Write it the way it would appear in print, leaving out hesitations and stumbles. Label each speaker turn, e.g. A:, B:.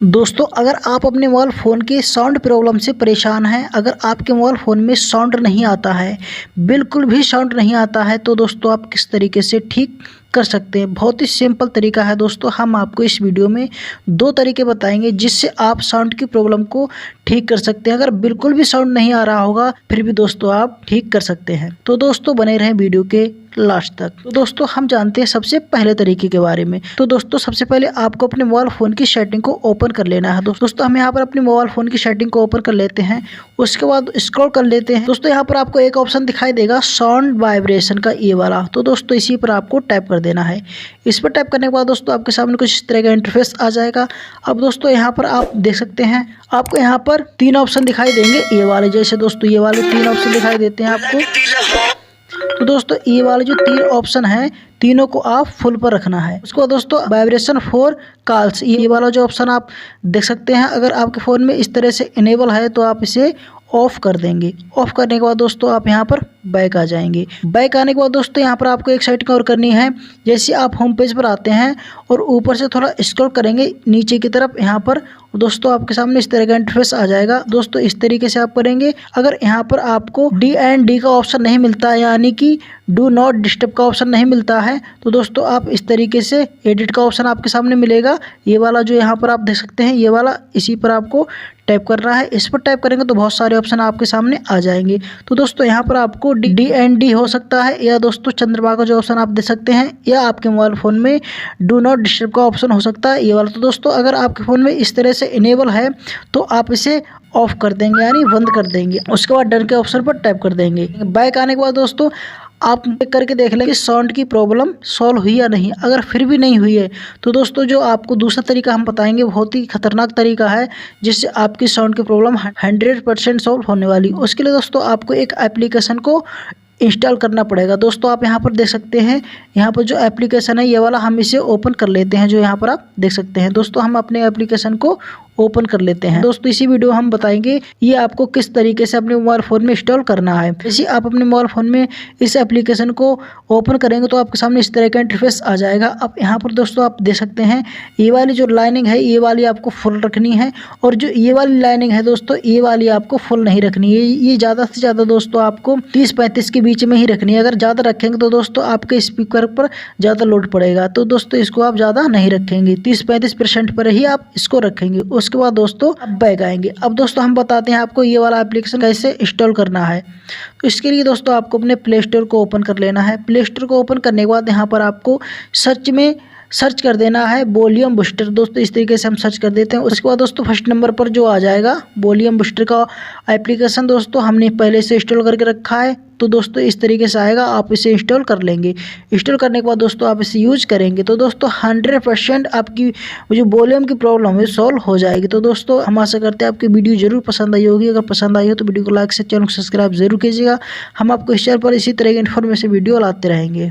A: दोस्तों, अगर आप अपने मोबाइल फ़ोन के साउंड प्रॉब्लम से परेशान हैं, अगर आपके मोबाइल फ़ोन में साउंड नहीं आता है, बिल्कुल भी साउंड नहीं आता है, तो दोस्तों आप किस तरीके से ठीक कर सकते हैं। बहुत ही सिंपल तरीका है दोस्तों। हम आपको इस वीडियो में 2 तरीके बताएंगे जिससे आप साउंड की प्रॉब्लम को ठीक कर सकते हैं। अगर बिल्कुल भी साउंड नहीं आ रहा होगा फिर भी दोस्तों आप ठीक कर सकते हैं। तो दोस्तों बने रहें वीडियो के लास्ट तक। तो दोस्तों हम जानते हैं सबसे पहले तरीके के बारे में। तो दोस्तों सबसे पहले आपको अपने मोबाइल फ़ोन की सेटिंग को ओपन कर लेना है। दोस्तों हम यहाँ पर अपने मोबाइल फ़ोन की सेटिंग को ओपन कर लेते हैं। उसके बाद स्क्रॉल कर लेते हैं। दोस्तों यहाँ पर आपको एक ऑप्शन दिखाई देगा साउंड वाइब्रेशन का, ये वाला। तो दोस्तों इसी पर आपको टैप कर देना है। इस पर टैप करने के बाद दोस्तों आपके सामने कुछ इस तरह का इंटरफेस आ जाएगा। अब दोस्तों यहाँ पर आप देख सकते हैं, आपको यहाँ पर 3 ऑप्शन दिखाई देंगे, ये वाले जैसे। दोस्तों ये वाले 3 ऑप्शन दिखाई देते हैं आपको। तो दोस्तों ये वाले जो 3 ऑप्शन हैं, तीनों को आप फुल पर रखना है। उसके बाद दोस्तों वाइब्रेशन फॉर कॉल्स, ये वाला जो ऑप्शन आप देख सकते हैं, अगर आपके फ़ोन में इस तरह से इनेबल है तो आप इसे ऑफ़ कर देंगे। ऑफ़ करने के बाद दोस्तों आप यहाँ पर बैक आ जाएंगे। बैक आने के बाद दोस्तों यहाँ पर आपको एक सेटिंग और करनी है। जैसे आप होम पेज पर आते हैं और ऊपर से थोड़ा स्क्रॉल करेंगे नीचे की तरफ, यहाँ पर दोस्तों आपके सामने इस तरह का इंटरफेस आ जाएगा। दोस्तों इस तरीके से आप करेंगे। अगर यहाँ पर आपको D&D का ऑप्शन नहीं मिलता है, यानी कि डू नॉट डिस्टर्ब का ऑप्शन नहीं मिलता है, तो दोस्तों आप इस तरीके से एडिट का ऑप्शन आपके सामने मिलेगा, ये वाला जो यहाँ पर आप देख सकते हैं, ये वाला, इसी पर आपको टैप करना है। इस पर टैप करेंगे तो बहुत सारे ऑप्शन आपके सामने आ जाएंगे। तो दोस्तों यहाँ पर आपको D&D हो सकता है, या दोस्तों चंद्रमा का जो ऑप्शन आप देख सकते हैं, या आपके मोबाइल फ़ोन में डू नॉट डिस्टर्ब का ऑप्शन हो सकता है, ये वाला। तो दोस्तों अगर आपके फ़ोन में इस तरह से इनेबल है तो आप इसे ऑफ कर देंगे, यानी बंद कर देंगे। उसके बाद डन के ऑप्शन पर टैप कर देंगे। बैक आने के बाद दोस्तों आप चेक करके देख लें कि साउंड की प्रॉब्लम सॉल्व हुई या नहीं। अगर फिर भी नहीं हुई है तो दोस्तों जो आपको दूसरा तरीका हम बताएंगे, बहुत ही खतरनाक तरीका है, जिससे आपकी साउंड की प्रॉब्लम 100% सॉल्व होने वाली। उसके लिए दोस्तों आपको एक एप्लीकेशन को इंस्टॉल करना पड़ेगा। दोस्तों आप यहाँ पर देख सकते हैं, यहाँ पर जो एप्लीकेशन है ये वाला, हम इसे ओपन कर लेते हैं, जो यहाँ पर आप देख सकते हैं। दोस्तों हम अपने एप्लीकेशन को ओपन कर लेते हैं। दोस्तों इसी वीडियो हम बताएंगे ये आपको किस तरीके से अपने मोबाइल फ़ोन में इंस्टॉल करना है। जैसे आप अपने मोबाइल फ़ोन में इस एप्लीकेशन को ओपन करेंगे तो आपके सामने इस तरह का इंटरफेस आ जाएगा। अब यहाँ पर दोस्तों आप देख सकते हैं, ये वाली जो लाइनिंग है ये वाली आपको फुल रखनी है, और जो ये वाली लाइनिंग है दोस्तों ये वाली आपको फुल नहीं रखनी है। ये ज़्यादा से ज़्यादा दोस्तों आपको 30-35 के बीच में ही रखनी है। अगर ज़्यादा रखेंगे तो दोस्तों आपके स्पीकर पर ज़्यादा लोड पड़ेगा, तो दोस्तों इसको आप ज़्यादा नहीं रखेंगे, 30-35% पर ही आप इसको रखेंगे। उसके बाद दोस्तों अब बैक आएंगे। अब दोस्तों हम बताते हैं आपको ये वाला एप्लीकेशन कैसे इंस्टॉल करना है। तो इसके लिए दोस्तों आपको अपने प्ले स्टोर को ओपन कर लेना है। प्ले स्टोर को ओपन करने के बाद यहाँ पर आपको सर्च में सर्च कर देना है वॉल्यूम बूस्टर। दोस्तों इस तरीके से हम सर्च कर देते हैं। उसके बाद दोस्तों फर्स्ट नंबर पर जो आ जाएगा वॉल्यूम बूस्टर का एप्लीकेशन, दोस्तों हमने पहले से इंस्टॉल करके रखा है, तो दोस्तों इस तरीके से आएगा, आप इसे इंस्टॉल कर लेंगे। इंस्टॉल करने के बाद दोस्तों आप इसे यूज करेंगे तो दोस्तों 100% आपकी जो वॉल्यूम की प्रॉब्लम है सॉल्व हो जाएगी। तो दोस्तों हम आशा करते हैं आपकी वीडियो जरूर पसंद आई होगी। अगर पसंद आई हो तो वीडियो को लाइक से चैनल को सब्सक्राइब जरूर कीजिएगा। हम आपको इस चैनल पर इसी तरह की इन्फॉर्मेशन वीडियो लाते रहेंगे।